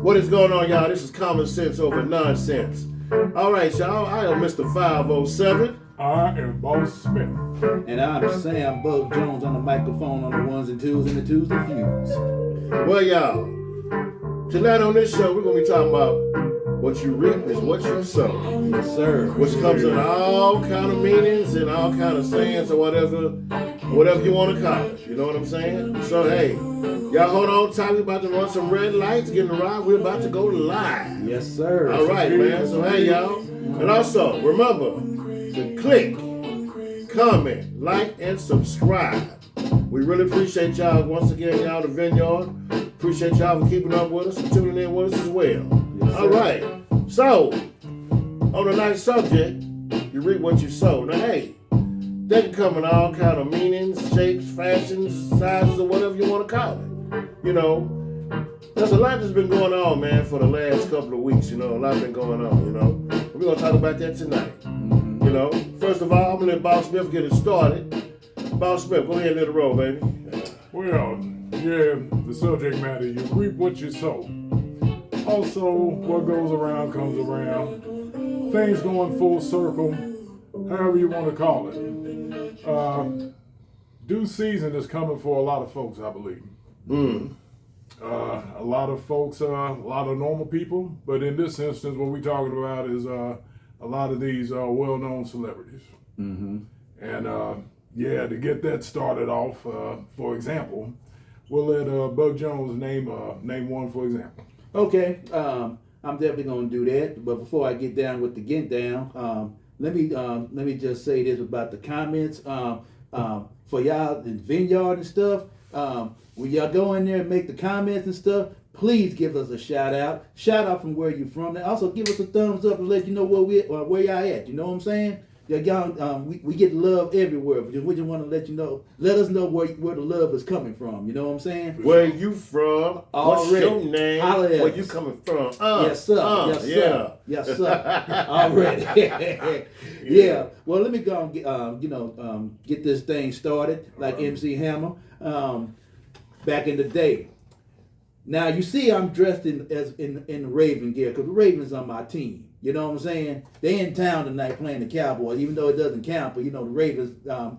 What is going on, y'all? This is Common Sense Over Nonsense. All right, y'all. I am Mr. 507. I am Boss Smith. And I'm Sam Bug Jones on the microphone on the ones and twos and the twos and fews. Well, y'all, tonight on this show, we're going to be talking about what you reap is what you sow. Yes, sir. Which comes in all kind of meanings and all kind of sayings or whatever you want to call it. You know what I'm saying? So, hey, y'all hold on tight. We're about to run some red lights, get in the ride. We're about to go live. Yes, sir. All right, man. So, hey, y'all. And also, remember to click, comment, like, and subscribe. We really appreciate y'all once again, y'all, the Vineyard. Appreciate y'all for keeping up with us and tuning in with us as well. Yes, all right. So, on tonight's subject, you reap what you sow. Now, hey, they can come in all kind of meanings, shapes, fashions, sizes, or whatever you want to call it. You know, there's a lot that's been going on, man, for the last couple of weeks. You know, a lot been going on, you know. We're going to talk about that tonight. You know, first of all, I'm going to let Boss Smith get it started. Boss Smith, go ahead and let it roll, baby. Well, yeah, the subject matter, you reap what you sow. Also, what goes around comes around. Things going full circle, however you want to call it. Due season is coming for a lot of folks, I believe. A lot of folks, a lot of normal people, but in this instance, what we're talking about is a lot of these well-known celebrities. And yeah, to get that started off, for example, we'll let Bug Jones name one for example. Okay, I'm definitely gonna do that. But before I get down with the get down, let me just say this about the comments. For y'all in Vineyard and stuff, when y'all go in there and make the comments and stuff, please give us a shout out. Shout out from where you're from. And also give us a thumbs up and let you know where y'all at. You know what I'm saying? Y'all, we get love everywhere. We just want to let you know, let us know where the love is coming from. You know what I'm saying? Where you from? What's your name? Where you coming from? Yes, sir. Yes, sir. Yes, sir. Already. Yeah. Well, let me go and get this thing started like MC Hammer back in the day. Now you see, I'm dressed in the Raven gear because the Ravens are my team. You know what I'm saying? They in town tonight playing the Cowboys, even though it doesn't count. But you know the Ravens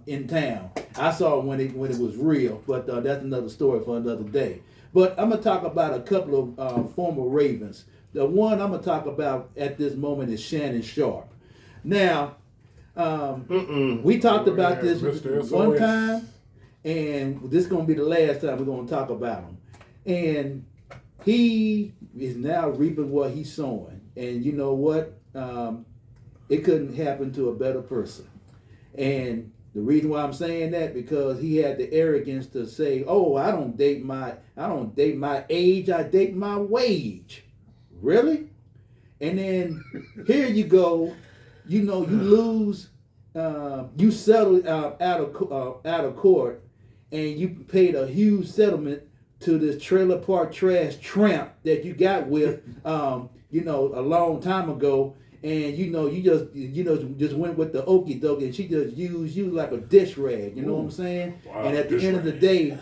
in town. I saw it when it was real, but that's another story for another day. But I'm gonna talk about a couple of former Ravens. The one I'm gonna talk about at this moment is Shannon Sharp. Now, we talked about this one time, and this is gonna be the last time we're gonna talk about him. And he is now reaping what he's sowing. And you know what? It couldn't happen to a better person. And the reason why I'm saying that, because he had the arrogance to say, "Oh, I don't date my age. I date my wage." Really? And then here you go. You know, you lose. You settle out of court, and you paid a huge settlement to this trailer park trash tramp that you got with, a long time ago, and you just went with the okie doke, and she just used you like a dish rag. You know what I'm saying? Wow, and at the end of the day,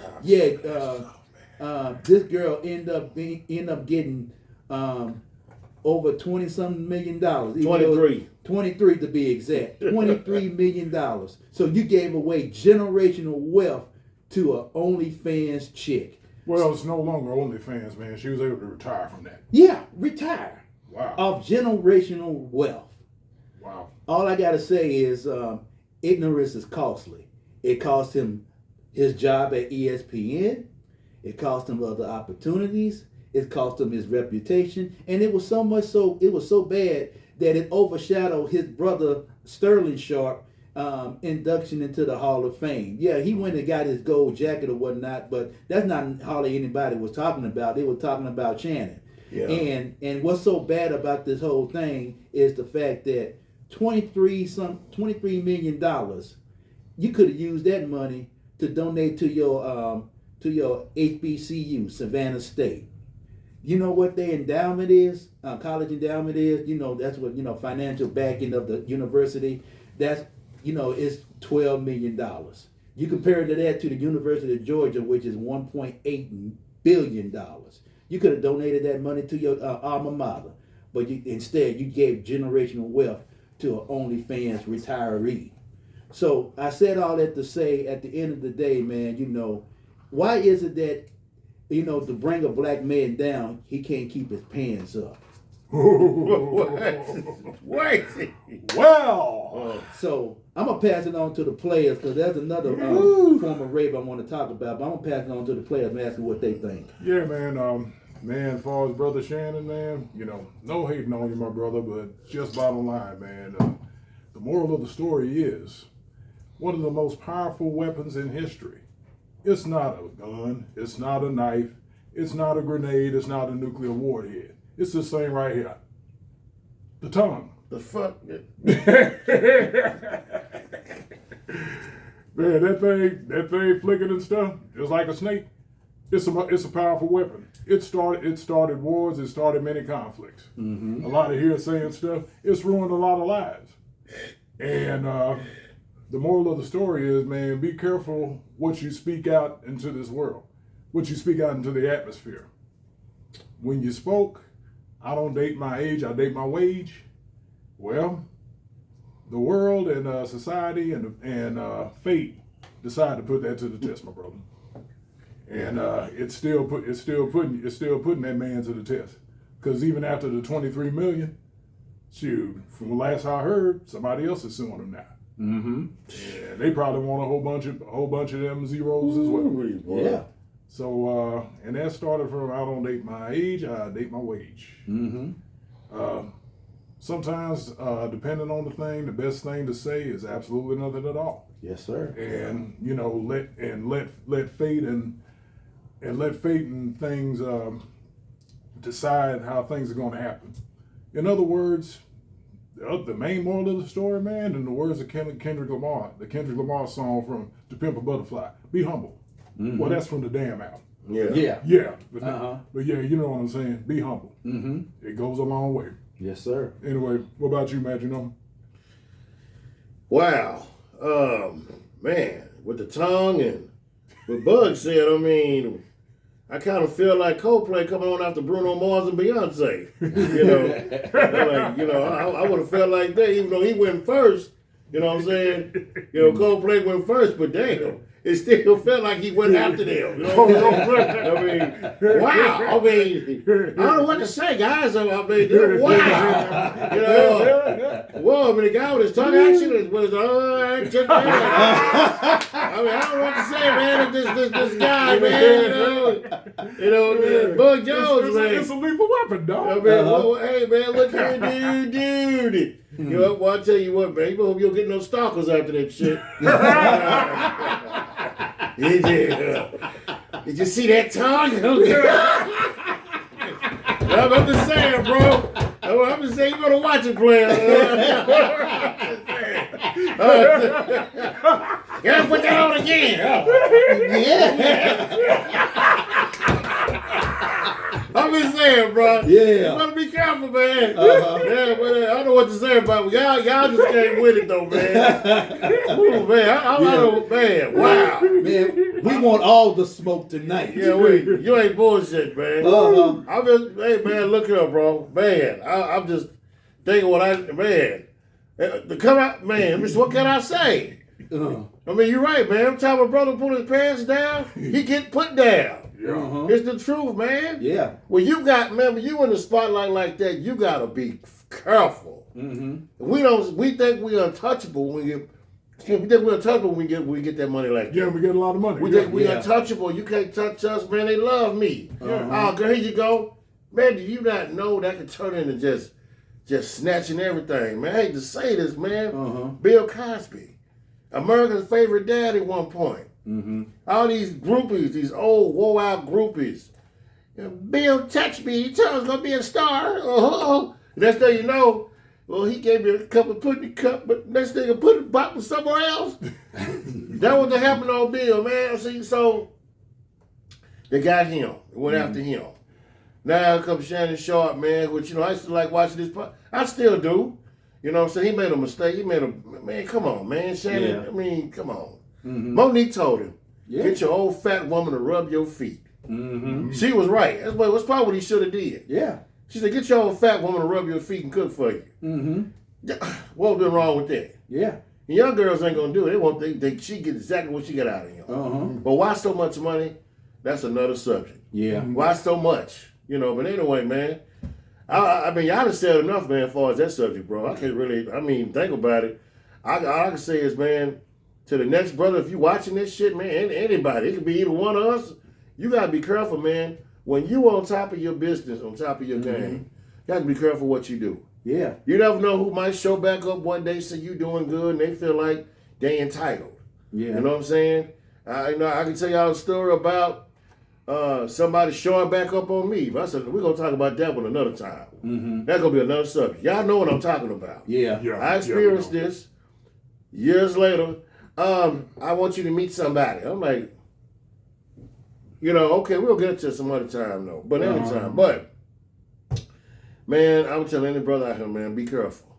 this girl end up getting over $20-something million. 23 to be exact. $23 million. So you gave away generational wealth to a OnlyFans chick. Well, it's no longer OnlyFans, man. She was able to retire from that. Yeah, retire. Wow. Of generational wealth. Wow. All I got to say is ignorance is costly. It cost him his job at ESPN. It cost him other opportunities. It cost him his reputation. And it was so bad that it overshadowed his brother Sterling Sharp induction into the Hall of Fame. Yeah, he went and got his gold jacket or whatnot, but that's not hardly anybody was talking about. They were talking about Shannon. Yeah. And what's so bad about this whole thing is the fact that $23 million, you could have used that money to donate to your HBCU, Savannah State. You know what their endowment is? College endowment is? You know, that's what, financial backing of the university. That's, it's $12 million. You compare that to the University of Georgia, which is $1.8 billion. You could have donated that money to your alma mater, but instead you gave generational wealth to an OnlyFans retiree. So I said all that to say, at the end of the day, man, why is it that, to bring a black man down, he can't keep his pants up? Wait. Well, so I'm gonna pass it on to the players, because there's another form of rape I want to talk about. But I'm gonna pass it on to the players and ask them what they think. yeah, man. Man, as far as Brother Shannon, man, no hating on you, my brother, but just bottom line, man. The moral of the story is one of the most powerful weapons in history. It's not a gun. It's not a knife. It's not a grenade. It's not a nuclear warhead. It's this thing right here. The tongue. The fuck? Man, that thing flicking and stuff, just like a snake. It's a powerful weapon. It started wars. It started many conflicts. Mm-hmm. A lot of hearsay and stuff. It's ruined a lot of lives. And the moral of the story is, man, be careful what you speak out into this world, what you speak out into the atmosphere. When you spoke, I don't date my age, I date my wage. Well, the world and society and fate decided to put that to the test, my brother. And it's still putting that man to the test. Because even after the 23 million, shoot, from the last I heard, somebody else is suing him now. Mm-hmm. And they probably want a whole bunch of them zeros as well. Yeah. So and that started from, I don't date my age, I date my wage. Mm-hmm. Sometimes, depending on the thing, the best thing to say is absolutely nothing at all. Yes, sir. And let fate and things decide how things are going to happen. In other words, the main moral of the story, man, in the words of Kendrick Lamar, the Kendrick Lamar song from To Pimp a Butterfly, be humble. Mm-hmm. Well, that's from the Damn album. Yeah. But yeah, you know what I'm saying. Be humble. Mm-hmm. It goes a long way. Yes, sir. Anyway, what about you, Matt? Wow. Man, with the tongue and what Bug said, I mean, I kind of feel like Coldplay coming on after Bruno Mars and Beyonce. I would have felt like that, even though he went first. You know what I'm saying? Coldplay went first, but damn, it still felt like he went after them. You know what I'm saying? I mean, wow. I mean, I don't know what to say, guys. I mean, wow. Whoa, I mean, the guy with his tongue action was just I mean, I don't know what to say, man. This guy, man, Bug Jones, man. It's a lethal weapon, dog. I mean, hey, man, look here, dude. Well, I'll tell you what, man. You hope you don't get no stalkers after that shit. Did you see that tongue? I'm just saying, bro. I'm just saying, you better watch it, player. Gotta put that on again. I'm just saying, bro. Yeah. You better be careful, man. Yeah, but I don't know what to say about it. Y'all just can't win it, though, man. Ooh, man. I don't, man. Wow. Man, we want all the smoke tonight. Yeah, you ain't bullshit, man. I'm just, hey, man, look here, bro. Man, I'm just thinking to come out, man, what can I say? I mean, you're right, man. Every time a brother put his pants down, he get put down. Yeah. It's the truth, man. Yeah. When you in the spotlight like that, you gotta be careful. Mm-hmm. We think we're untouchable when we get that money like that. Yeah, we get a lot of money. We think we're untouchable. You can't touch us, man. They love me. Oh, girl, here you go. Man, do you not know that could turn into just snatching everything, man? I hate to say this, man. Bill Cosby, America's favorite dad at one point. Mm-hmm. All these groupies, these old wore-out groupies. Bill touched me. He told I was going to be a star. Next thing you know, well, he gave me a cup of pudding cup, but next thing I put it bottle somewhere else. That was what happened on Bill, man. See, so they got him. Went after him. Now comes Shannon Sharp, man, which, I used to like watching this. I still do. You know what I'm saying? He made a mistake. Man, come on, man. Shannon, I mean, come on. Monique told him, get your old fat woman to rub your feet. Mm-hmm. She was right. That's probably what he should have did. Yeah. She said, get your old fat woman to rub your feet and cook for you. Mm-hmm. What been wrong with that? Yeah. And young girls ain't gonna do it. She get exactly what she got out of you. But why so much money? That's another subject. Yeah. Why so much? But anyway, man. I mean, y'all done said enough, man, as far as that subject, bro. I can't really, think about it. All I can say is, man, to the next brother, if you watching this shit, man, anybody, it could be either one of us, you got to be careful, man. When you on top of your business, on top of your game, you got to be careful what you do. Yeah. You never know who might show back up one day, say you doing good, and they feel like they entitled. Yeah. You know what I'm saying? I can tell y'all a story about somebody showing back up on me. But I said, we're going to talk about that one another time. That's going to be another subject. Y'all know what I'm talking about. Yeah. I experienced this years later. I want you to meet somebody. I'm like, okay, we'll get to some other time, though. But anytime. But, man, I would tell any brother out here, man, be careful.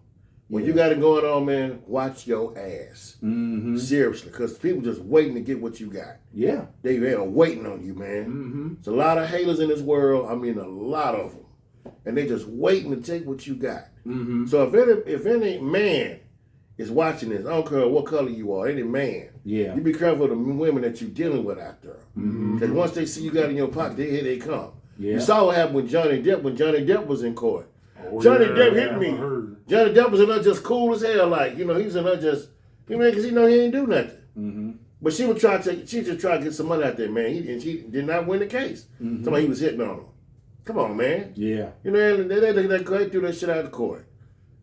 When you got it going on, man, watch your ass. Seriously, because people just waiting to get what you got. Yeah. They are waiting on you, man. There's a lot of haters in this world. I mean, a lot of them. And they just waiting to take what you got. So if any man is watching this, I don't care what color you are, any man, you be careful of the women that you're dealing with out there. Because once they see you got it in your pocket, here they come. You saw what happened with Johnny Depp when Johnny Depp was in court. Johnny Depp hit me. Johnny Depp was in there just cool as hell, like, he was in there just, because he ain't do nothing. But she just tried to get some money out there, man. And she did not win the case. Somebody he was hitting on him. Come on, man. Yeah. They threw that shit out of the court.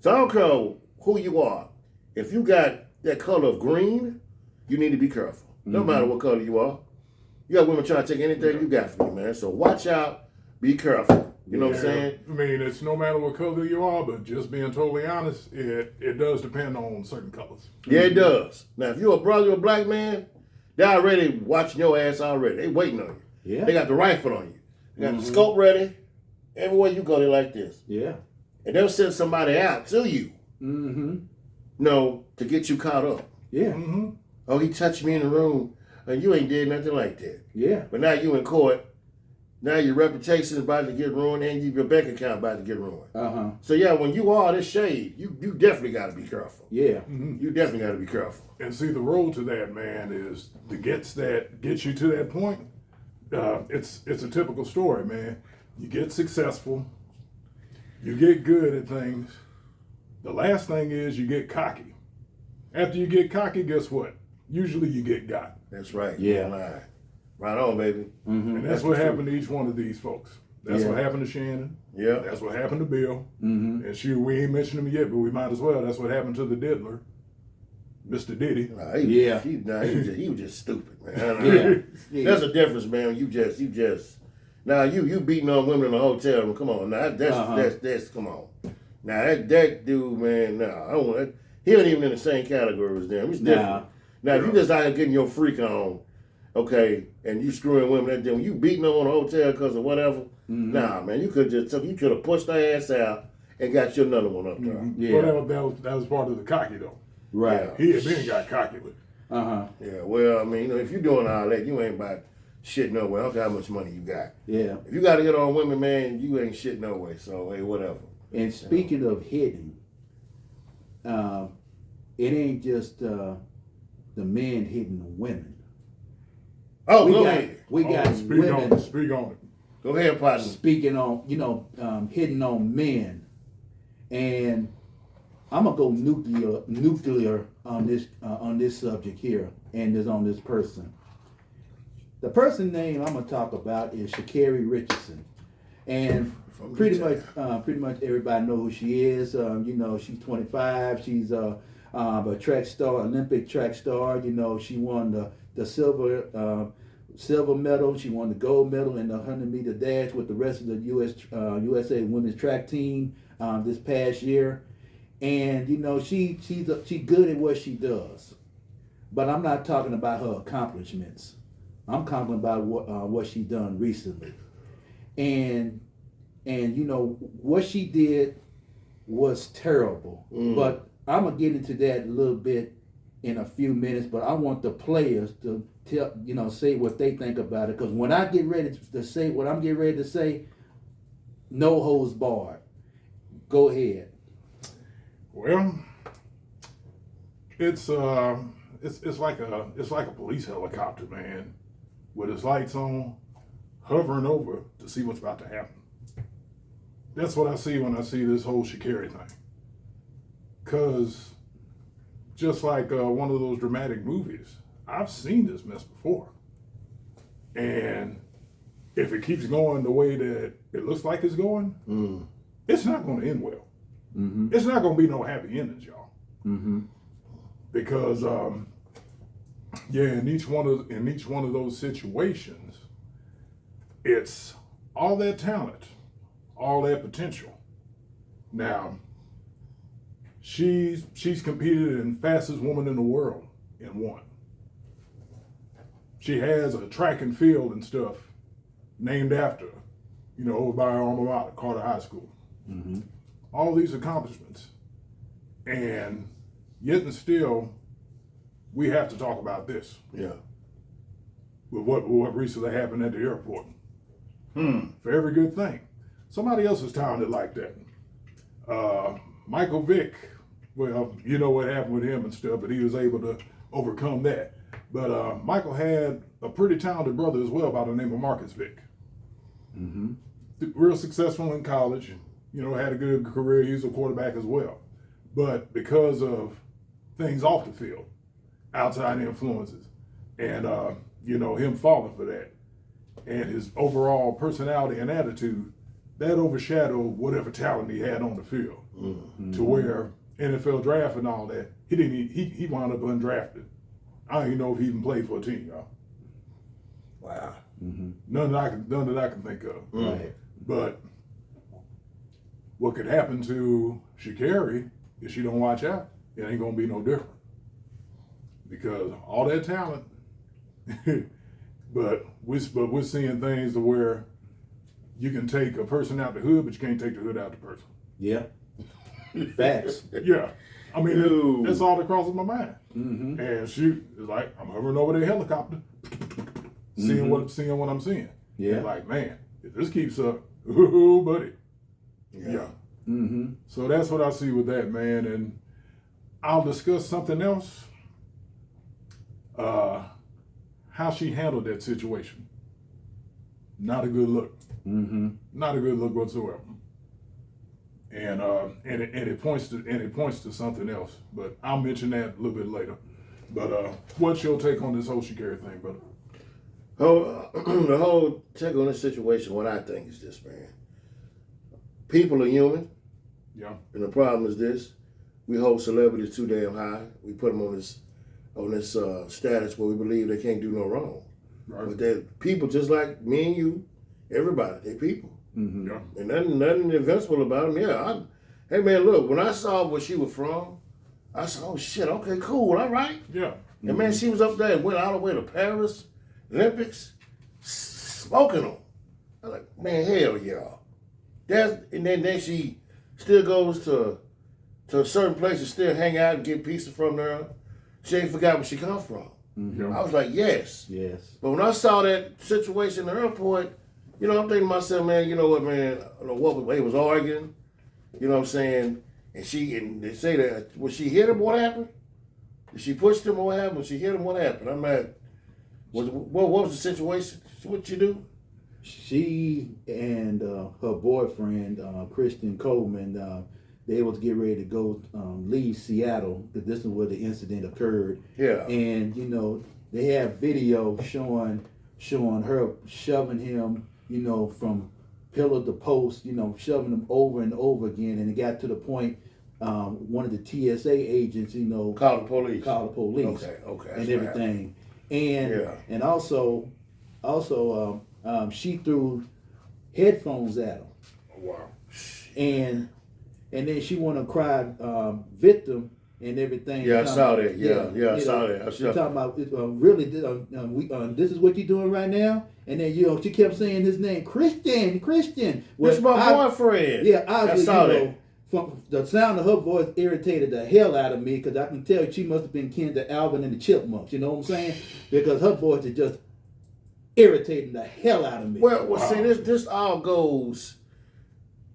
So I don't care who you are. If you got that color of green, you need to be careful. No matter what color you are. You got women trying to take anything you got from you, man. So watch out. Be careful. You know what I'm saying? I mean, it's no matter what color you are, but just being totally honest, it does depend on certain colors. Yeah, it does. Now, if you're a brother or a black man, they're already watching your ass already. They waiting on you. Yeah. They got the rifle on you. They got the scope ready. Everywhere you go, they like this. Yeah. And they'll send somebody out to you. To get you caught up. Yeah. Oh, he touched me in the room, and you ain't did nothing like that. Yeah. But now you in court. Now your reputation is about to get ruined, and your bank account about to get ruined. So yeah, when you are this shade, you definitely got to be careful. Yeah. You definitely got to be careful. And see, the road to that, man, is to get you to that point. It's a typical story, man. You get successful, you get good at things. The last thing is you get cocky. After you get cocky, guess what? Usually you get got. That's right. Yeah. Right on, baby. And that's what happened to each one of these folks. That's what happened to Shannon. Yeah. That's what happened to Bill. And we ain't mentioned him yet, but we might as well. That's what happened to the diddler, Mr. Diddy. He was just stupid, man. There's a difference, man. You just. Now you beating on women in a hotel room. Come on, now that's come on. Now that dude, man. Nah, I don't want that. He ain't even in the same category as them. He's different. Now if you just out here getting your freak on, okay, and you screwing women at them, you beating them on a hotel because of whatever. Nah, man, you could have pushed their ass out and got you another one up there. Yeah, but that was part of the cocky though. Right. Yeah. He had been got cocky with. Yeah. Well, I mean, if you're doing all that, you ain't about shit no way. I don't care how much money you got. Yeah. If you got to hit on women, man, you ain't shit no way. So hey, whatever. And speaking of hitting, it ain't just the men hitting the women. Oh, go ahead. We got women. Speak on it. Go ahead, partner. Speaking on, hitting on men, and I'm gonna go nuclear on this subject here, and is on this person. The person name I'm gonna talk about is Sha'Carri Richardson, and pretty much everybody know who she is. She's 25. She's a track star, Olympic track star. She won the silver medal. She won the gold medal in the 100-meter dash with the rest of the USA women's track team this past year. And she's good at what she does. But I'm not talking about her accomplishments. I'm talking about what she done recently. And what she did was terrible. But I'm gonna get into that a little bit in a few minutes, but I want the players to say what they think about it. Because when I get ready to say what I'm getting ready to say, no holds barred. Go ahead. Well, it's like a police helicopter, man, with its lights on, hovering over to see what's about to happen. That's what I see when I see this whole Sha'Carri thing. Cause just like one of those dramatic movies, I've seen this mess before. And if it keeps going the way that it looks like it's going, it's not going to end well. Mm-hmm. It's not going to be no happy endings, y'all. Mm-hmm. Because in each one of those situations, it's all that talent, all that potential. Now, she's competed in fastest woman in the world and won. She has a track and field and stuff named after her, over by her alma mater, Carter High School. Mm-hmm. All these accomplishments. And yet and still, we have to talk about this. Yeah. With what recently happened at the airport. For every good thing. Somebody else is talented like that. Michael Vick, well, you know what happened with him and stuff, but he was able to overcome that. But Michael had a pretty talented brother as well by the name of Marcus Vick. Mm-hmm. Real successful in college, had a good career. He was a quarterback as well. But because of things off the field, outside influences, and, him falling for that, and his overall personality and attitude, that overshadowed whatever talent he had on the field. Mm-hmm. To where NFL draft and all that, he wound up undrafted. I don't even know if he even played for a team, y'all. Wow. Mm-hmm. None that I can think of. Right. But what could happen to Sha'Carri if she don't watch out, it ain't gonna be no different. Because all that talent, but we're seeing things to where you can take a person out the hood, but you can't take the hood out the person. Yeah. Facts. Yeah. I mean, that's all that crosses my mind. Mm-hmm. And she is like, I'm hovering over the helicopter, seeing what I'm seeing. Yeah. And like, man, if this keeps up, ooh, buddy. Yeah. Mm-hmm. So that's what I see with that, man. And I'll discuss something else. How she handled that situation. Not a good look. Mm-hmm. Not a good look whatsoever. And it points to something else. But I'll mention that a little bit later. But what's your take on this whole Sha'Carri thing, brother? The whole take on this situation, what I think is this, man. People are human. Yeah. And the problem is this: we hold celebrities too damn high. We put them on this status where we believe they can't do no wrong. Right. But they're people just like me and you, everybody. They're people. Mm-hmm. Yeah. And nothing invincible about them. Yeah. Hey man, look, when I saw where she was from, I said, oh shit, okay, cool, all right. Yeah. And man, she was up there and went all the way to Paris, Olympics, smoking them. I was like, man, hell yeah. And then she still goes to certain places, still hang out and get pizza from there. She ain't forgot where she come from. Mm-hmm. I was like, yes. Yes. But when I saw that situation in the airport, I'm thinking to myself, man, you know what, man, I don't know what they was arguing, you know what I'm saying? And they say that, when she hit him, what happened? Did she push him, what happened? When she hit him, what happened? I'm like, what was the situation? What'd you do? She and her boyfriend, Christian Coleman, they was getting ready to go leave Seattle, because this is where the incident occurred. Yeah. And, they have video showing her shoving him, from pillar to post, shoving him over and over again. And it got to the point, one of the TSA agents, Call the police. Okay. And everything. And also, she threw headphones at him. Oh, wow. And then she want to cry victim and everything. Yeah, I saw that. Yeah, I saw that. She's talking about really. This is what you're doing right now. And then she kept saying his name, Christian. That's my boyfriend. Yeah, obviously, I saw that. from the sound of her voice irritated the hell out of me because I can tell she must have been kin to Alvin and the Chipmunks. You know what I'm saying? Because her voice is just irritating the hell out of me. Well, see, this all goes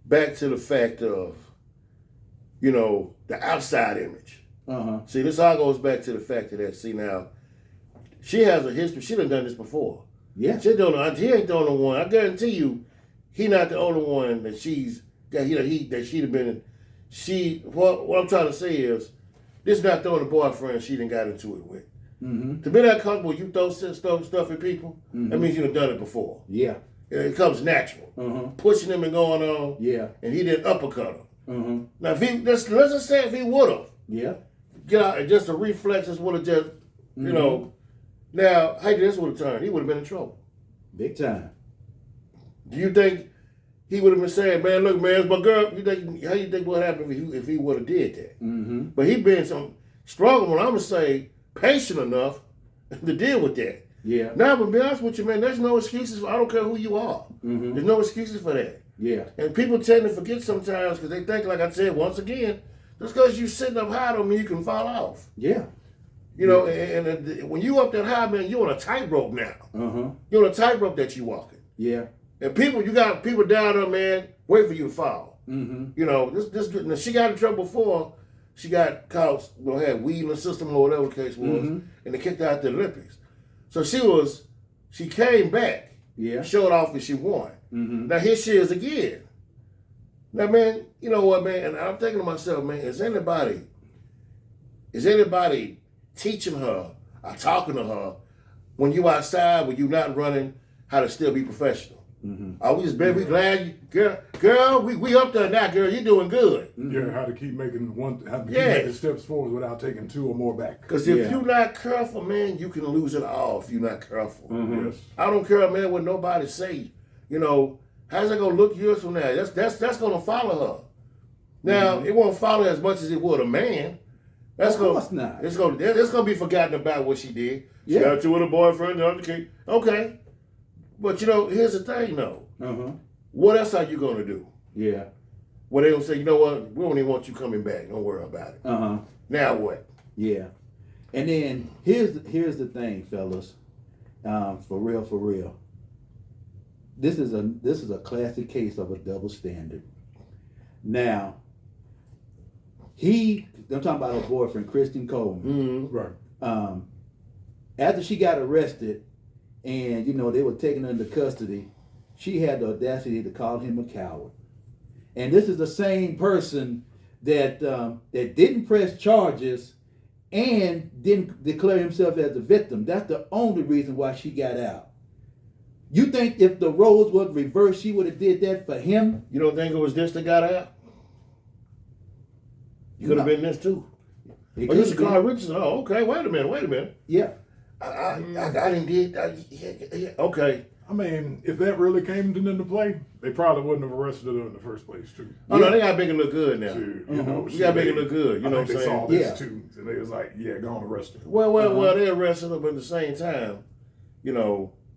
back to the fact of, the outside image. See, this all goes back to the fact of that. See, now, she has a history. She done this before. Yeah. He ain't the only one. I guarantee you, he not the only one that that she'd have been. What I'm trying to say is, this is not the only boyfriend she done got into it with. Mm-hmm. To be that comfortable, you throw stuff at people. That means you done done it before. Yeah. It comes natural. Pushing him and going on. Yeah. And he didn't uppercut her. Now, if he let's just say if he would have. Yeah. Get out and just a reflexes would have just, Now, how this would have turned? He would have been in trouble. Big time. Do you think he would have been saying, "Man, look, man, it's my girl"? How you think what happened if he would have did that? But he been some strong one. I'm gonna say patient enough to deal with that. Yeah. Now, but to be honest with you, man, there's no excuses. I don't care who you are. There's no excuses for that. Yeah. And people tend to forget sometimes because they think, like I said once again, just because you sitting up high don't mean you can fall off. Yeah. And when you up that high, man, you're on a tightrope now. You're on a tightrope that you walking. Yeah. And you got people down there, man, wait for you to fall. This she got in trouble before. She got caught, had weed in the system or whatever the case was, and they kicked her out the Olympics. So she came back, showed off and she won. Now here she is again. Now, man, you know what, man? And I'm thinking to myself, man, is anybody teaching her or talking to her when you outside, when you not running, how to still be professional? Are we just we glad girl, we up there now, girl, you doing good. Yeah, how to keep making making steps forward without taking two or more back. Because if you're not careful, man, you can lose it all if you're not careful. Yes. I don't care, man, what nobody say. How's that gonna look years from now? That's gonna follow her. Now, it won't follow as much as it would a man. Of course not. It's gonna be forgotten about what she did. She Yeah. got you with a boyfriend, okay. But here's the thing though. What else are you gonna do? Yeah. Well, they gonna say, you know what? We don't even want you coming back. Don't worry about it. Now what? Yeah. And then here's the thing, fellas. For real. This is a classic case of a double standard. Now, I'm talking about her boyfriend, Kristen Coleman. Right. After she got arrested and, they were taking her into custody, she had the audacity to call him a coward. And this is the same person that didn't press charges and didn't declare himself as a victim. That's the only reason why she got out. You think if the roles was reversed, she would have did that for him? You don't think it was this that got out? You could have been this too. You should call Richardson. Oh, okay. Wait a minute. Yeah. I didn't okay. I mean, if that really came into play, they probably wouldn't have arrested her in the first place, too. Oh, no, they got to make it look good now. You got to make it look good. You know what I'm they saying? saw this, too. And they was like, go on, arrest her. Well, they arrested her, but at the same time,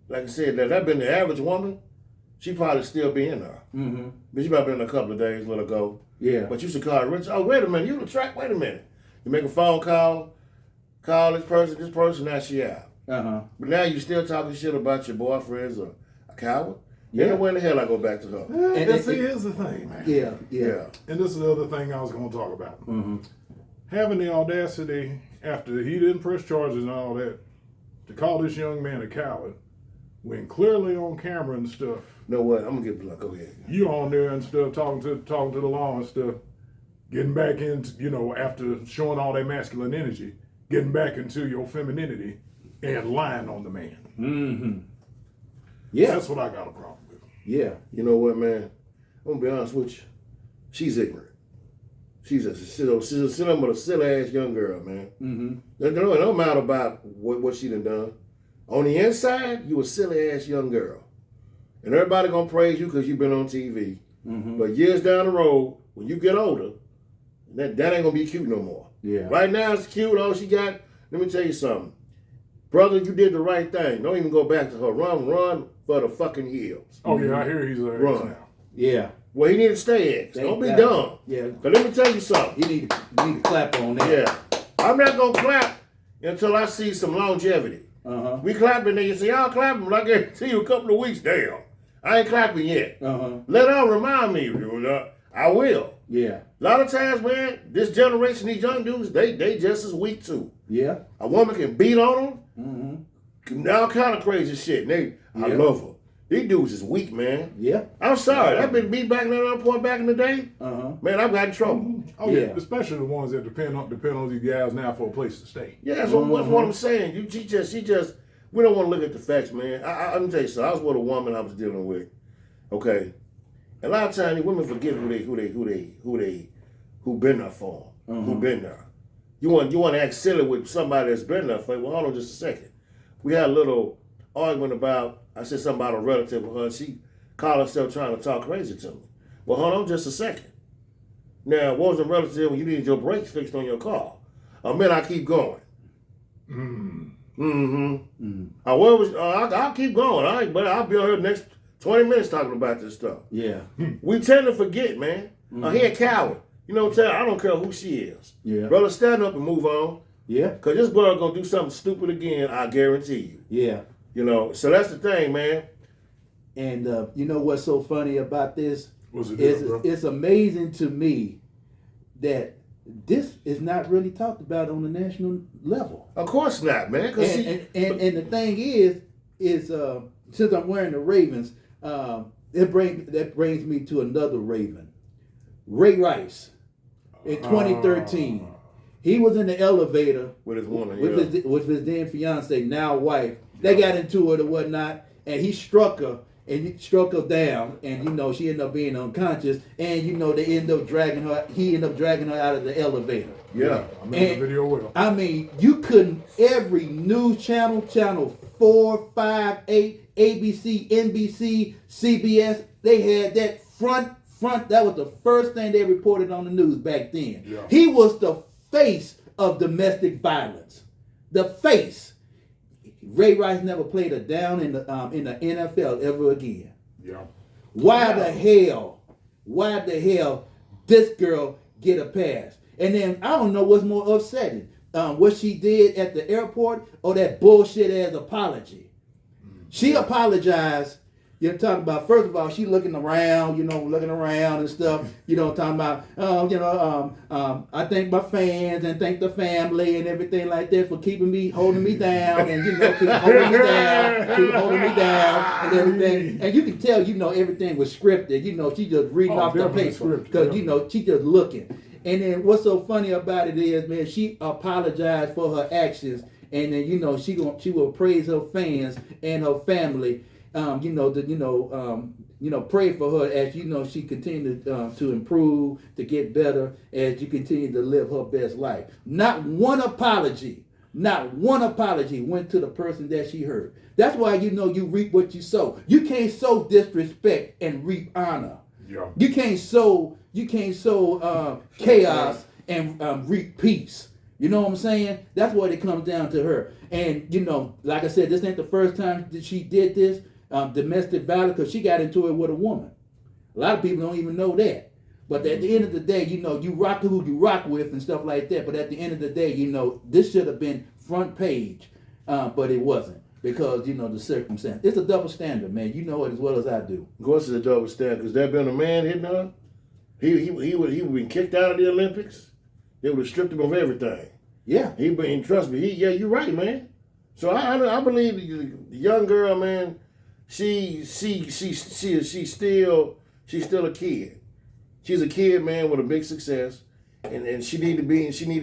like I said, that been the average woman, she probably still be in there. But she probably been in a couple of days, let her go. Yeah. But you should call Richard. Oh, wait a minute. You the track. Wait a minute. You make a phone call this person, now she out. But now you still talking shit about your boyfriends or a coward? Yeah. Ain't no way in the hell I go back to her. And see, here's the thing, man. Yeah. And this is the other thing I was going to talk about. Having the audacity, after he didn't press charges and all that, to call this young man a coward, when clearly on camera and stuff. You know what? I'm going to get blunt. Go ahead. You on there and stuff, talking to the law and stuff, getting back into, after showing all that masculine energy, getting back into your femininity and lying on the man. Yeah. That's what I got a problem with. Yeah. You know what, man? I'm going to be honest with you. She's ignorant. She's a silly-ass young girl, man. It don't matter about what she done. On the inside, you a silly-ass young girl. And everybody going to praise you because you've been on TV. But years down the road, when you get older, that ain't going to be cute no more. Yeah. Right now, it's cute. All she got, let me tell you something. Brother, you did the right thing. Don't even go back to her. Run for the fucking hills. Oh, yeah, I hear he's there Run. now. Yeah. Well, he need to stay ex. Don't be dumb. Yeah. But let me tell you something. You need to clap on that. Yeah. I'm not going to clap until I see some longevity. We clapping, nigga. See, y'all clapping, but I guarantee you a couple of weeks. Damn. I ain't clapping yet. Let her remind me. I will. Yeah. A lot of times, man, this generation, these young dudes, they just as weak too. Yeah. A woman can beat on them. All kind of crazy shit. I love her. These dudes is weak, man. Yeah. I'm sorry. I've been beat back in that point back in the day. Man, I've got in trouble. Oh yeah. Especially the ones that depend on these guys now for a place to stay. Yeah, that's what I'm saying. She just. We don't want to look at the facts, man. I'm gonna tell you something. I was with a woman I was dealing with. Okay. A lot of times, women forget who been there for them, who been there. You want to act silly with somebody that's been there for you. Well, hold on just a second. We had a little argument about, I said something about a relative of hers. She called herself trying to talk crazy to me. Well, hold on just a second. Now, what was a relative when you needed your brakes fixed on your car? Man, I keep going. I'll keep going. All right, but I'll be on here the next 20 minutes talking about this stuff. Yeah. We tend to forget, man. He a coward. You know what I'm saying? I don't care who she is. Yeah. Brother, stand up and move on. Yeah. Because this girl going to do something stupid again, I guarantee you. Yeah. You know, so that's the thing, man. And you know what's so funny about this? Bro? It's amazing to me that this is not really talked about on the national level. Of course not, man. And the thing is since I'm wearing the Ravens, that brings me to another Raven, Ray Rice, in 2013. He was in the elevator with his woman, with his then fiance, now wife. They got into it or whatnot, and he struck her. And he struck her down, and she ended up being unconscious. And they ended up dragging her. He ended up dragging her out of the elevator. Yeah, I made the video with him. I mean, you couldn't. Every news channel 4, 5, 8, ABC, NBC, CBS, they had that front. That was the first thing they reported on the news back then. Yeah. He was the face of domestic violence. The face. Ray Rice never played a down in the NFL ever again. Yeah. Why the hell this girl get a pass? And then I don't know what's more upsetting. What she did at the airport or that bullshit ass apology. She apologized. You're talking about, first of all, she looking around and stuff, talking about, I thank my fans and thank the family and everything like that for holding me down and, keep holding me down and everything. And you can tell, everything was scripted. She just reading off the paper because, she just looking. And then what's so funny about it is, man, she apologized for her actions. And then, she will praise her fans and her family. Pray for her as she continued to improve, to get better, as you continue to live her best life. Not one apology went to the person that she hurt. That's why you reap what you sow. You can't sow disrespect and reap honor. Yeah. You can't sow chaos and reap peace. You know what I'm saying? That's what it comes down to her. And like I said, this ain't the first time that she did this. Domestic violence, because she got into it with a woman. A lot of people don't even know that. But at the end of the day, you rock who you rock with and stuff like that. But at the end of the day, this should have been front page, but it wasn't because the circumstance. It's a double standard, man. You know it as well as I do. Of course, it's a double standard because there been a man hitting her. He would have been kicked out of the Olympics. They would have stripped him of everything. Yeah. Trust me. You're right, man. So I believe the young girl, man. She's still a kid. She's a kid, man, with a big success, and she need to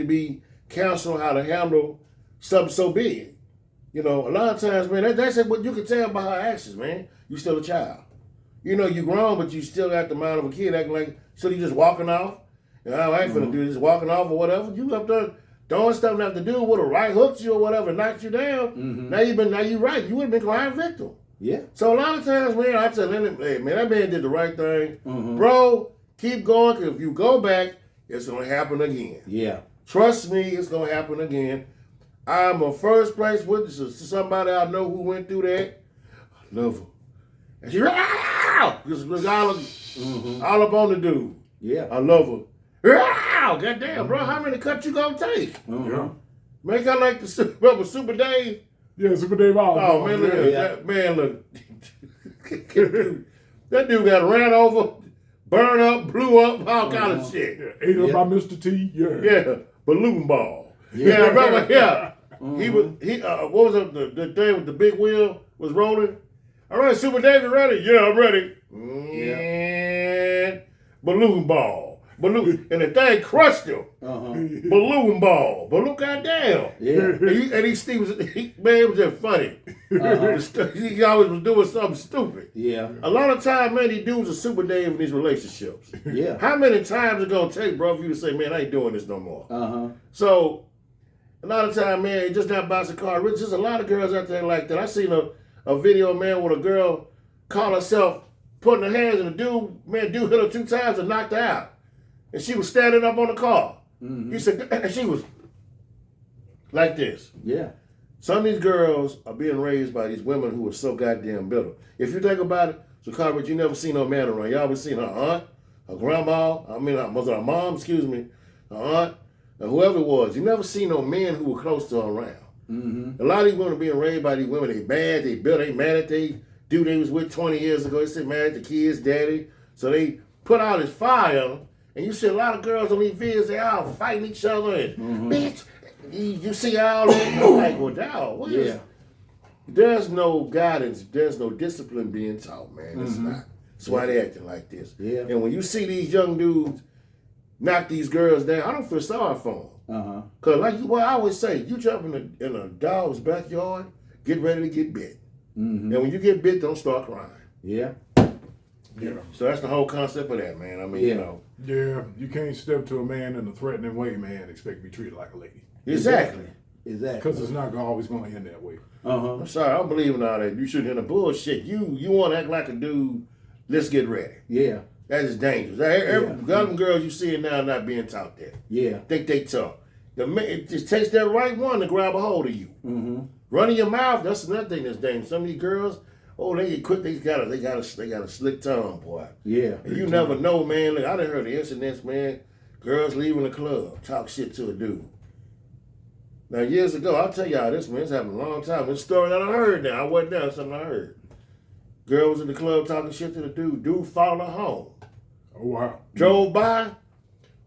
be counseled how to handle something so big. A lot of times, man, that's what you can tell by her actions, man. You still a child. You grown, but you still got the mind of a kid, acting like so you just walking off. I ain't finna do this, walking off or whatever. You up there doing stuff not to do with a right hooked you or whatever, knocked you down. Now you right. You would have been crying victim. Yeah. So a lot of times, man, I tell him, hey, man, that man did the right thing. Bro, keep going, because if you go back, it's going to happen again. Yeah. Trust me, it's going to happen again. I'm a first place witness to somebody I know who went through that. I love her. And she, All up on the dude. Yeah. I love her. Wow, goddamn, bro, how many cuts you gonna take? Yeah. Make I like the Super Dave. Yeah, Super Dave Oliver. Oh man, look at that man. Look, that dude got ran over, burned up, blew up, all kind of shit. Yeah, ate up by Mr. T. Yeah. Yeah, balloon ball. Yeah, remember? Yeah, he was. What was it? The thing with the big wheel was rolling. All right, Super Dave, you ready? Yeah, I'm ready. And balloon ball. Balloon, and the thing crushed him. Balloon ball. Balloon, goddamn. Yeah. And man, it was just funny. He always was doing something stupid. Yeah. A lot of time, man, these dudes are Super Dave in these relationships. Yeah. How many times it gonna take, bro, for you to say, man, I ain't doing this no more? So, a lot of time, man, it's just not about the car. There's just a lot of girls out there like that. I seen a video, man, with a girl call herself putting her hands in the dude. Man, dude hit her 2 times and knocked her out. And she was standing up on the car. He said, and she was like this. Yeah. Some of these girls are being raised by these women who are so goddamn bitter. If you think about it, so Carver, you never seen no man around. You always seen her aunt, her grandma, was it her mom, excuse me, her aunt, or whoever it was. You never seen no men who were close to her around. A lot of these women are being raised by these women. They bad, they bitter, they mad at they dude they was with 20 years ago. They said mad at the kids, daddy. So they put all this fire on them. And you see a lot of girls on these videos, they all fighting each other and bitch. You see all that, you're like, well, dog, what is? There's no guidance, there's no discipline being taught, man. It's not. That's why they acting like this. Yeah. And when you see these young dudes knock these girls down, I don't feel sorry for them. Cause like I always say, you jump in a dog's backyard, get ready to get bit. And when you get bit, don't start crying. Yeah. Yeah. So that's the whole concept of that, man. I mean, you know. Yeah, you can't step to a man in a threatening way, man, and expect to be treated like a lady. Exactly. Because it's not always going to end that way. I'm sorry, I don't believe in all that. You shouldn't hear the bullshit. You want to act like a dude, let's get ready. Yeah. That is dangerous. Every them girls you see now not being taught that. Yeah. Think they tough. It just takes that right one to grab a hold of you. Running your mouth, that's another thing that's dangerous. Some of these girls, they get quick. They got a slick tongue, boy. Yeah. And you never know, man. Look, I done heard the incidents, man. Girls leaving the club, talk shit to a dude. Now, years ago, I'll tell y'all this, man. It's happened a long time. It's a story that I heard now. I wasn't there, it's something I heard. Girl was in the club talking shit to the dude. Dude followed her home. Oh, wow. Drove by,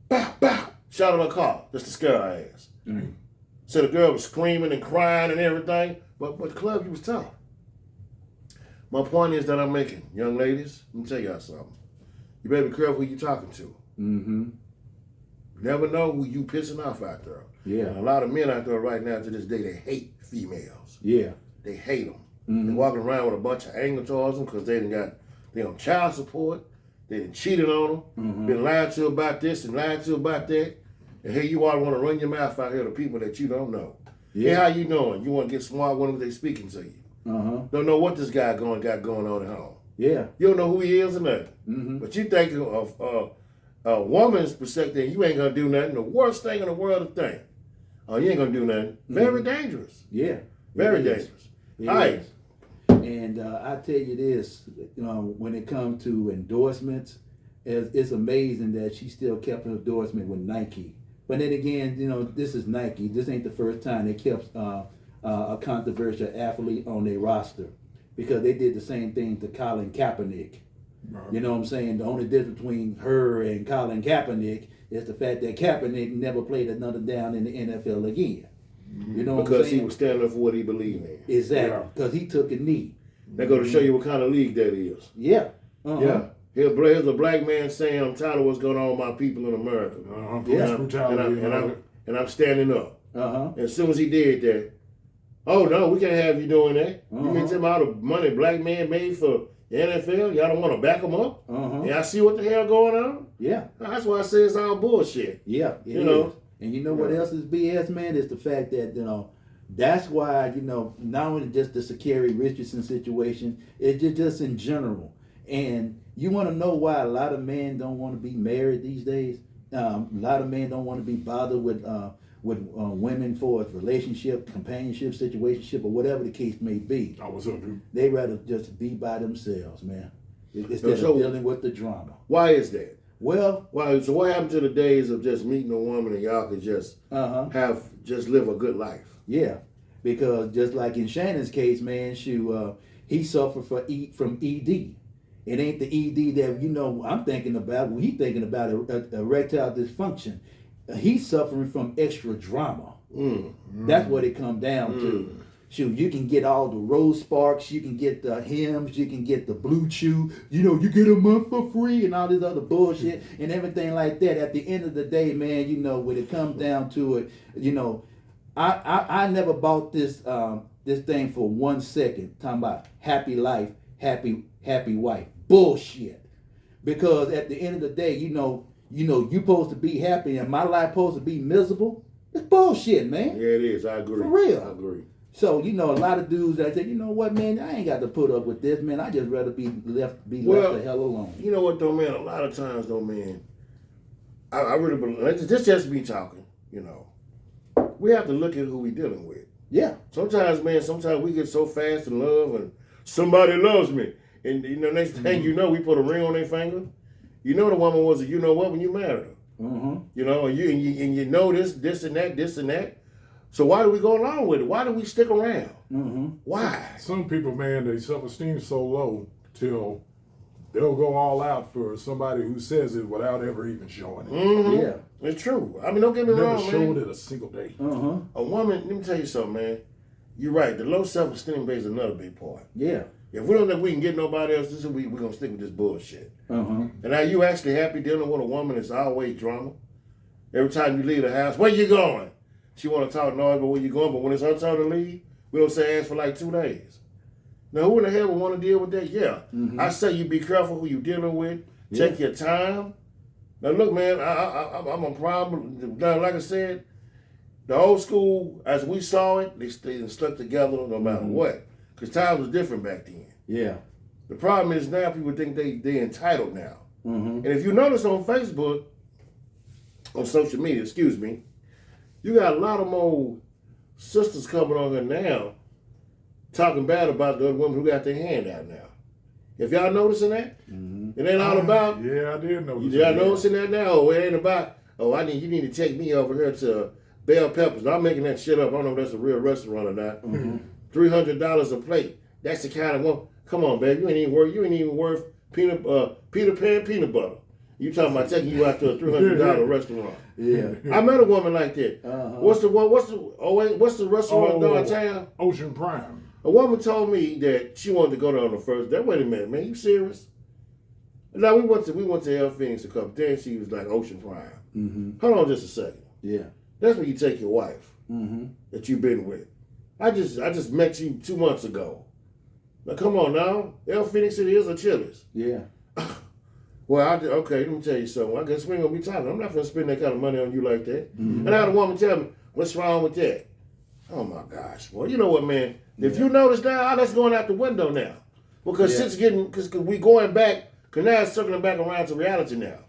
bow, bow, shot her car just to scare her ass. So the girl was screaming and crying and everything. But the club, you was tough. My point is that I'm making, young ladies, let me tell y'all something. You better be careful who you talking to. You never know who you pissing off out there. Yeah. And a lot of men out there right now to this day, they hate females. Yeah. They hate them. They're walking around with a bunch of anger towards them because they on child support. They done cheated on them. Been lied to about this and lied to about that. And here you are want to run your mouth out here to people that you don't know. Yeah. How you knowing? You want to get smart when they speaking to you. Don't know what this guy got going on at home. Yeah. You don't know who he is or nothing. But you think of a woman's perspective, you ain't gonna do nothing. The worst thing in the world to think. Oh, you ain't gonna do nothing. Very dangerous. Yeah. Very dangerous. All right. And I tell you this, when it comes to endorsements, it's amazing that she still kept an endorsement with Nike. But then again, this is Nike. This ain't the first time they kept a controversial athlete on their roster, because they did the same thing to Colin Kaepernick. You know what I'm saying? The only difference between her and Colin Kaepernick is the fact that Kaepernick never played another down in the NFL again. You know what I'm saying? Because he was standing up for what he believed in. Exactly. Because he took a knee. That go to show you what kind of league that is. Yeah. Yeah. Here's a black man saying, I'm tired of what's going on with my people in America. Police brutality. And I'm standing up. Uh-huh. And as soon as he did that, oh no, we can't have you doing that. You mean tell me all the money black man made for the NFL? Y'all don't want to back him up? Y'all see what the hell going on? Yeah. That's why I say it's all bullshit. Yeah. You know? And you know what else is BS, man? Is the fact that, that's why, not only just the Sha'Carri Richardson situation, it's just in general. And you want to know why a lot of men don't want to be married these days? A lot of men don't want to be bothered with women for a relationship, companionship, situationship, or whatever the case may be. Oh, what's up, dude? They rather just be by themselves, man. instead of dealing with the drama. Why is that? Well, So what happened to the days of just meeting a woman and y'all could just live a good life? Yeah, because just like in Shannon's case, man, he suffered from ED. It ain't the ED that I'm thinking about. When he thinking about erectile dysfunction, he's suffering from extra drama. That's what it comes down to. Shoot, you can get all the rose sparks, you can get the hymns, you can get the blue chew, you get a month for free and all this other bullshit and everything like that. At the end of the day, man, when it comes down to it, I never bought this thing for 1 second, talking about happy life, happy wife. Bullshit. Because at the end of the day, you supposed to be happy and my life supposed to be miserable. It's bullshit, man. Yeah, it is. I agree. For real. I agree. So, a lot of dudes that say, you know what, man, I ain't got to put up with this, man. I just rather be left the hell alone. You know what, though, man? A lot of times, though, man, I really believe, this just me talking, we have to look at who we dealing with. Yeah. Sometimes we get so fast in love and somebody loves me. And, next thing you know, we put a ring on their finger. The woman was when you married her. Mm-hmm. And you know this and that. So why do we go along with it? Why do we stick around? Mm-hmm. Why? Some people, man, their self-esteem is so low till they'll go all out for somebody who says it without ever even showing it. Mm-hmm. Yeah, it's true. I mean, don't get me wrong, man. Never showed it a single day. A woman, let me tell you something, man. You're right. The low self-esteem plays another big part. Yeah. If we don't think we can get nobody else, we're going to stick with this bullshit. And are you actually happy dealing with a woman that's always drama? Every time you leave the house, where you going? She want to talk noise about where you going, but when it's her turn to leave, we don't say ask for like 2 days. Now, who in the hell would want to deal with that? Yeah. I say you be careful who you dealing with. Take your time. Now, look, man, I'm a problem. Now, like I said, the old school, as we saw it, they stayed and stuck together no matter what. Because times was different back then. Yeah. The problem is now people think they entitled now. And if you notice on Facebook, on social media, you got a lot of more sisters coming on here now talking bad about the other women who got their hand out now. If y'all noticing that? It ain't all about... Yeah, I did notice Y'all noticing that now? Oh, it ain't about, you need to take me over here to Bell Peppers. I'm making that shit up. I don't know if that's a real restaurant or not. $300 a plate. That's the kind of one. Come on, baby. You ain't even worth Peter Pan peanut butter. You talking about taking you out to a $300 restaurant? Yeah. I met a woman like that. What's the restaurant downtown? Ocean Prime. A woman told me that she wanted to go there on the first day. Wait a minute, man. You serious? Now we went to El Phoenix a couple days. She was like Ocean Prime. Hold on just a second. Yeah. That's when you take your wife that you've been with. I just met you 2 months ago. Now come on now. El Phoenix it is a Chili's. Yeah. Well, okay, let me tell you something. I guess we ain't gonna be talking. I'm not gonna spend that kind of money on you like that. And I had a woman tell me, what's wrong with that? Oh my gosh. Well, you know what, man? If you notice now, that's going out the window now. Because because we going back, because now it's circling back around to reality now.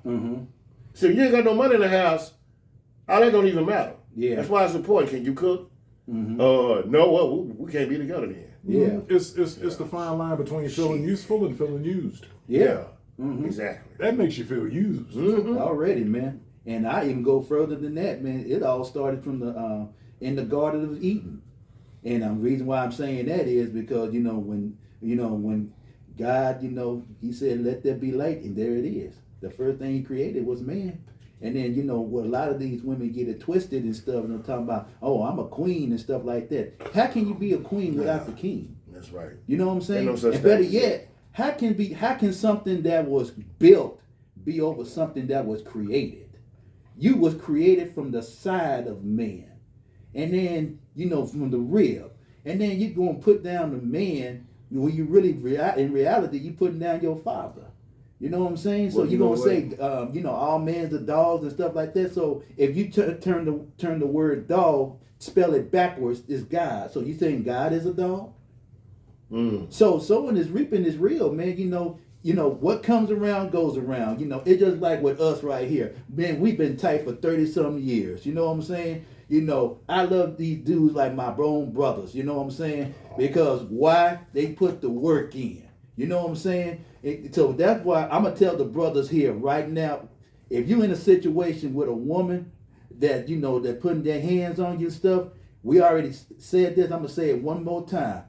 So if you ain't got no money in the house, all that don't even matter. Yeah. That's why it's important. Can you cook? No, well, we can't be together then. Yeah. It's the fine line between feeling useful and feeling used. Yeah. Exactly. That makes you feel used. Already, man. And I even go further than that, man. It all started from the in the Garden of Eden. And the reason why I'm saying that is because, when God, he said, let there be light, and there it is. The first thing he created was man. And then, what a lot of these women get it twisted and stuff, and they're talking about, oh, I'm a queen and stuff like that. How can you be a queen without the king? That's right. You know what I'm saying? No such and better thing. yet, how can something that was built be over something that was created? You was created from the side of man. And then, from the rib. And then you're going to put down the man when you really, in reality, you putting down your father. You know what I'm saying? So you're going to say, all men's are dogs and stuff like that. So if you turn the word dog, spell it backwards, is God. So you saying God is a dog? So sowing is reaping is real, man. What comes around goes around. It's just like with us right here. Man, we've been tight for 30-some years. You know what I'm saying? I love these dudes like my own brothers. You know what I'm saying? Because why? They put the work in. You know what I'm saying? So that's why I'm gonna tell the brothers here right now, if you're in a situation with a woman that they're putting their hands on you and stuff, we already said this. I'm gonna say it one more time.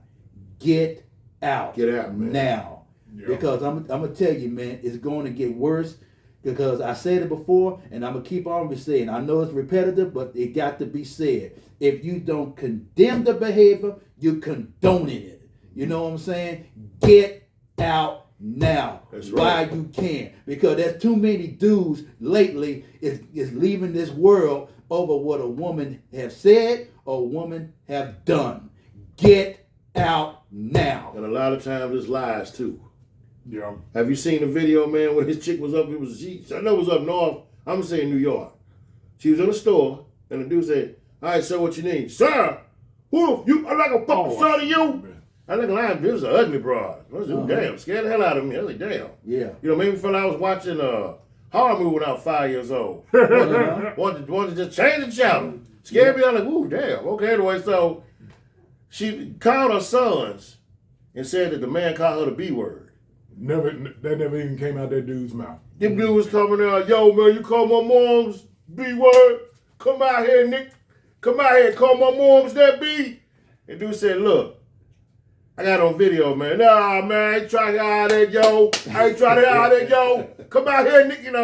Get out. Get out, man. Now. Yeah. Because I'm gonna tell you, man, it's going to get worse. Because I said it before, and I'm gonna keep on saying. I know it's repetitive, but it got to be said. If you don't condemn the behavior, you're condoning it. You know what I'm saying? Get out now. That's right. While you can, because there's too many dudes lately is leaving this world over what a woman have said or a woman have done. Get out now. And a lot of times it's lies too. Yeah. Have you seen the video, man, when his chick was up? I know it was up north. I'm gonna say in New York. She was in a store, and the dude said, "All right, sir, what you need, sir? Who you? I'm not gonna fucking son of you." Man. I think lying. This was an ugly broad. I was like, damn, scared the hell out of me. I was like, damn. Yeah. You know, maybe felt I was watching a horror movie when I was 5 years old. wanted to just change the channel. Scared me. I was like, ooh, damn. Okay, anyway, so she called her sons and said that the man called her the B word. That never even came out that dude's mouth. Them dude was coming out, yo, man, you call my mom's B word? Come out here, Nick. Come out here, call my mom's that B. And dude said, look, I got on video, man. Nah, man, I ain't trying to out there, yo. I ain't trying to out there, yo. Come out here, Nick, I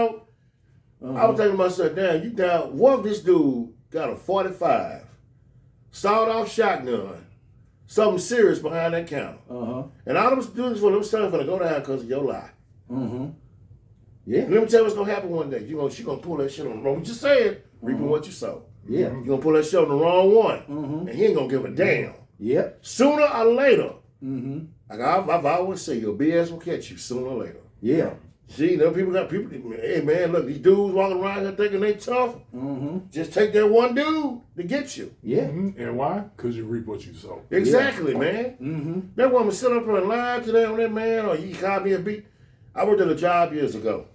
was thinking to myself, damn, you down. What if this dude got a 45, sawed-off shotgun, something serious behind that counter? And all them students for them sons gonna go down because of your lie. Yeah. And let me tell you what's gonna happen one day. She gonna pull that shit on the wrong. We just said, reaping what you sow. Yeah. You gonna pull that shit on the wrong one, and he ain't gonna give a damn. Yep. Sooner or later, like I've always said, your BS will catch you sooner or later. Yeah. See, them people got people. Hey man, look, these dudes walking around here thinking they tough. Just take that one dude to get you. Yeah. And why? Because you reap what you sow. Exactly, man. That woman sit up here and lie to them, that man, or he called me a beat. I worked at a job years ago.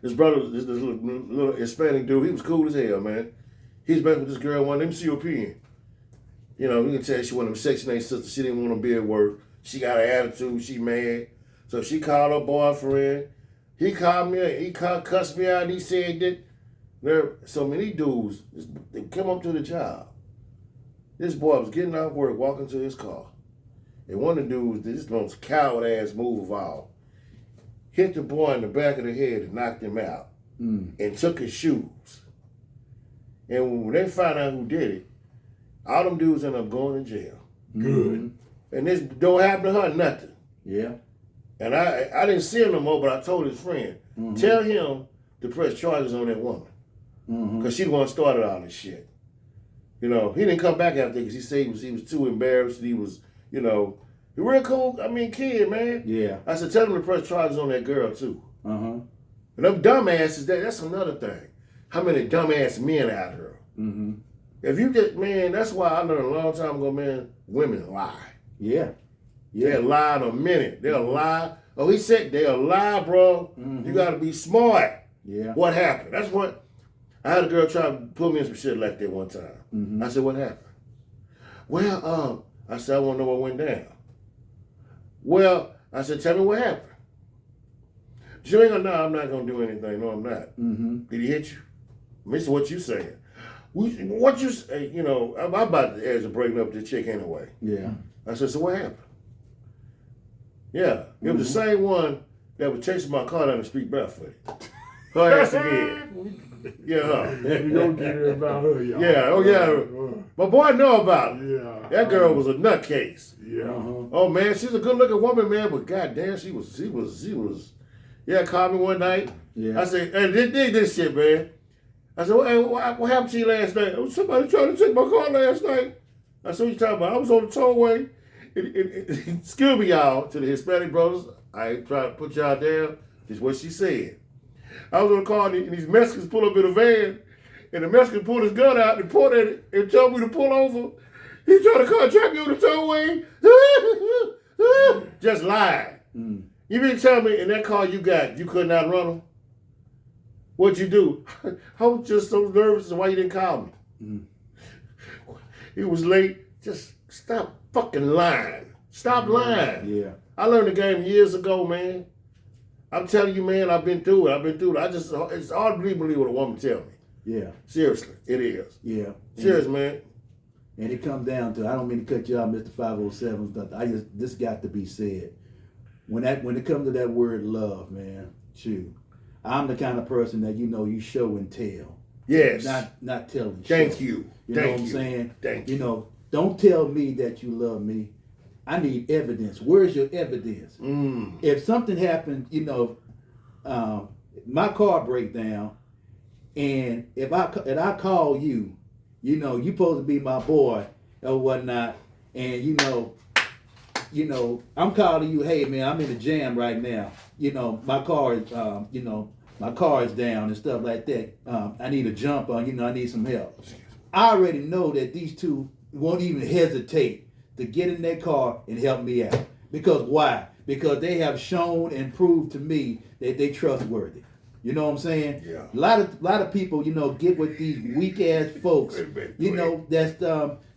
This brother, this little Hispanic dude, he was cool as hell, man. He's been with this girl, one of them COP. You know, you can tell she one of them Section 8 sisters. She didn't want to be at work. She got an attitude. She mad. So she called her boyfriend. He called me. He cussed me out. And he said that so many dudes, they come up to the job. This boy was getting off work, walking to his car. And one of the dudes did this most coward-ass move of all. Hit the boy in the back of the head and knocked him out. And took his shoes. And when they found out who did it, all them dudes ended up going to jail. Good. And this don't happen to her, nothing. Yeah. And I didn't see him no more, but I told his friend, tell him to press charges on that woman. Because she the one started all this shit. You know, he didn't come back after because he said he was too embarrassed. He was, a real cool, kid, man. Yeah. I said, tell him to press charges on that girl, too. Uh-huh. And them dumbasses, that's another thing. How many dumbass men out here? If you get, man, that's why I learned a long time ago, man, women lie. Yeah. They'll lie in a minute. They'll lie. Oh, he said they'll lie, bro. You got to be smart. Yeah. What happened? That's what, I had a girl try to put me in some shit like that one time. I said, what happened? Well, I said, I want to know what went down. Well, I said, tell me what happened. She ain't gonna, no, I'm not going to do anything. No, I'm not. Did he hit you? This is what you saying. What you say, I'm about to as a breaking up this chick anyway. Yeah. I said, so what happened? Yeah, it was the same one that was chasing my car down the street barefooted. Her ass again. Yeah. You don't get it about her, y'all. Yeah, oh yeah. My boy know about it. Yeah. That girl was a nutcase. Yeah. Oh man, she's a good looking woman, man, but goddamn, she was. Yeah, called me one night. Yeah. I said, hey, dig this shit, man. I said, hey, what happened to you last night? Oh, somebody tried to take my car last night. I said, what you talking about? I was on the tollway. Excuse me, y'all, to the Hispanic brothers. I ain't trying to put y'all down. This is what she said. I was on the car and these Mexicans pull up in a van, and the Mexican pulled his gun out and pointed at it and told me to pull over. He tried to contract me on the tollway. Just lied. You mean to tell me in that car you got, you could not run them? What'd you do? I was just so nervous. Why you didn't call me? It was late. Just stop fucking lying. Stop lying. Yeah. I learned the game years ago, man. I'm telling you, man, I've been through it. It's hard to believe what a woman tell me. Yeah. Seriously, it is. Yeah. Serious, man. And it comes down to, I don't mean to cut you out, Mr. 507, but this got to be said. When it comes to that word love, man, shoot, I'm the kind of person that you show and tell. Yes. Not telling. Thank you. You know what I'm saying? Thank you. You know, don't tell me that you love me. I need evidence. Where's your evidence? If something happened, my car break down, and if I call you, you supposed to be my boy or whatnot, and I'm calling you, hey man, I'm in a jam right now. My car is my car is down and stuff like that. I need a jump on, I need some help. I already know that these two won't even hesitate to get in their car and help me out. Because why? Because they have shown and proved to me that they trustworthy. You know what I'm saying? Yeah. A lot of people, get with these weak ass folks,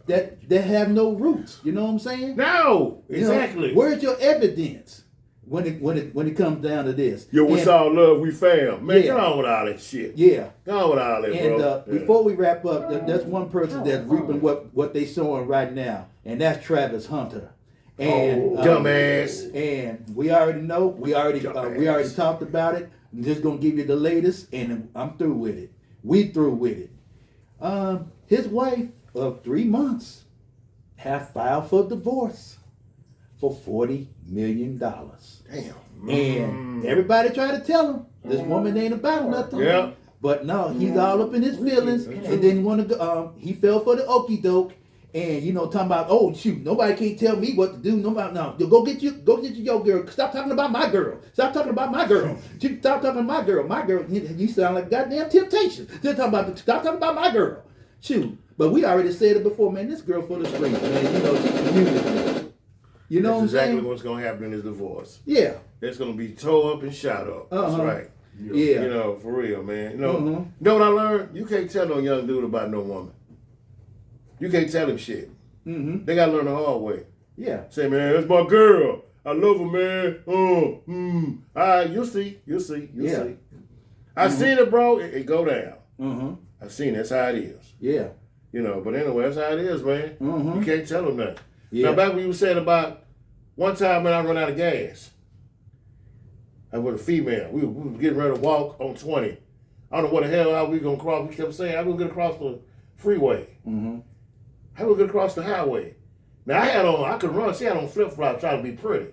that have no roots. You know what I'm saying? No, exactly. Where's your evidence when it comes down to this? Yo, what's all love? We fam. Man, Yeah. get on with all that shit. Yeah. Get on with all that, And bro. before we wrap up, there's one person that's reaping what they sowing right now, and that's Travis Hunter. And dumbass. And we already know. We already talked about it. I'm just gonna give you the latest, and I'm through with it. We through with it. His wife of 3 months have filed for divorce for $40 million. Damn. And everybody tried to tell him this woman ain't about nothing. Yeah. But no, he's all up in his feelings, and then he fell for the okie doke, and talking about, oh shoot, nobody can't tell me what to do. Nobody, no, go get your girl. Stop talking about my girl. Stop talking about my girl. Stop talking about my girl. My girl, you sound like goddamn Temptation. Stop talking about my girl. Shoot, but we already said it before, man. This girl full of strength, man. She's community. You know what I'm exactly saying? what's gonna happen in this divorce. Yeah. It's gonna be tore up and shot up. That's right. Yeah. For real, man. You know what I learned? You can't tell no young dude about no woman. You can't tell him shit. Mm-hmm. They gotta learn the hard way. Yeah. Say, man, that's my girl. I love her, man. All right, you'll see. I seen it, bro. It go down. Mm-hmm. I seen it. That's how it is. Yeah. But anyway, that's how it is, man. Mm-hmm. You can't tell them that. Yeah. Now, back when you were saying about one time, man, I run out of gas. I was with a female. We were getting ready to walk on 20. I don't know what the hell how we going to cross. We kept saying, how we going to cross the freeway? Mm-hmm. How we going to cross the highway? Now, I could run. She had on flip-flops trying to be pretty.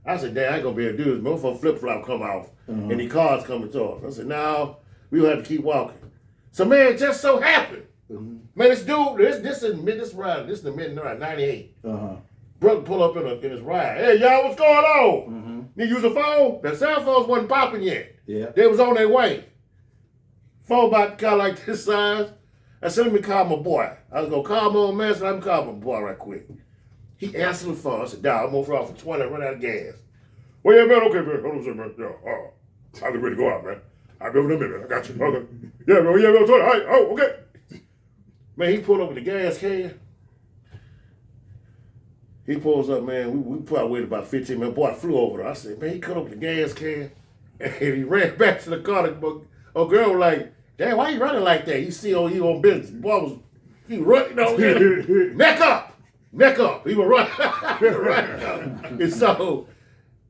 I said, damn, I ain't going to be able to do this. Motherfucker flip-flop come off, and the cars coming towards us. I said, no, we will have to keep walking. So, man, it just so happened. Mm-hmm. Man, this dude, this is the midnight, 98. Uh-huh. Brother pull up in his ride. Hey, y'all, what's going on? Mm-hmm. You use a phone? The cell phones wasn't popping yet. Yeah. They was on their way. Phone about kind of like this size. I said, let me call my boy. I was going to call my old man, so let me call my boy right quick. He answered the phone. I said, dawg, I'm over for 20, I run out of gas. Well, yeah, man, okay, man. Hold on a second, man. Yeah, I'll be ready to go out, man. I'll be over in a minute. I got you. Okay. Yeah, man, 20. All right, oh, okay. Man, he pulled up with the gas can. He pulls up, man. We probably waited about 15 minutes. Boy, I flew over there. I said, man, he cut up with the gas can. And he ran back to the car. A girl was like, damn, why you running like that? You see he on business. Boy he running on neck up. He was running. And so,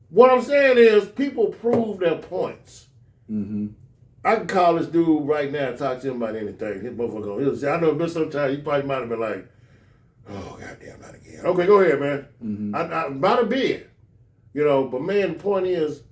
what I'm saying is, people prove their points. Mm-hmm. I can call this dude right now and talk to him about anything. His motherfucker, I know it's been some time, he probably might have been like, oh, goddamn, not again. Okay, go ahead, man. Mm-hmm. I might have been. But man, the point is,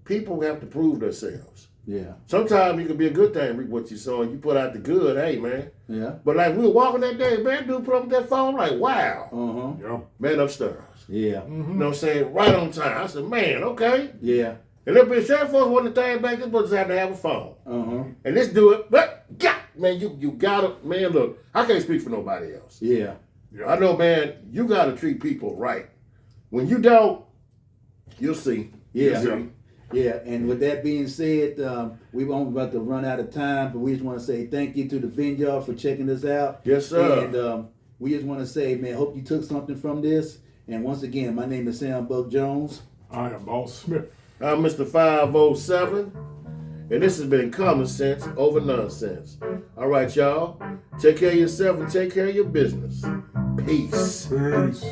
people have to prove themselves. Yeah. Sometimes it could be a good thing, reap what you sow, and you put out the good, hey, man. Yeah. But like, we were walking that day, man, dude put up with that phone, like, wow. Uh-huh. Yeah. Man upstairs. Yeah. You know what I'm saying? Right on time. I said, man, okay. Yeah. And little bit cell phones wasn't the thing back then, but just had to have a phone. Uh-huh. And let's do it. But, man, you gotta, man, look, I can't speak for nobody else. Yeah. I know, man, you gotta treat people right. When you don't, you'll see. Yeah. You'll see. Yeah, and with that being said, we're only about to run out of time, but we just want to say thank you to the Vineyard for checking us out. Yes, sir. And we just want to say, man, hope you took something from this. And once again, my name is Sam Buck Jones. I am Boss Smith. I'm Mr. 507, and this has been Common Sense Over Nonsense. All right, y'all. Take care of yourself and take care of your business. Peace. Peace.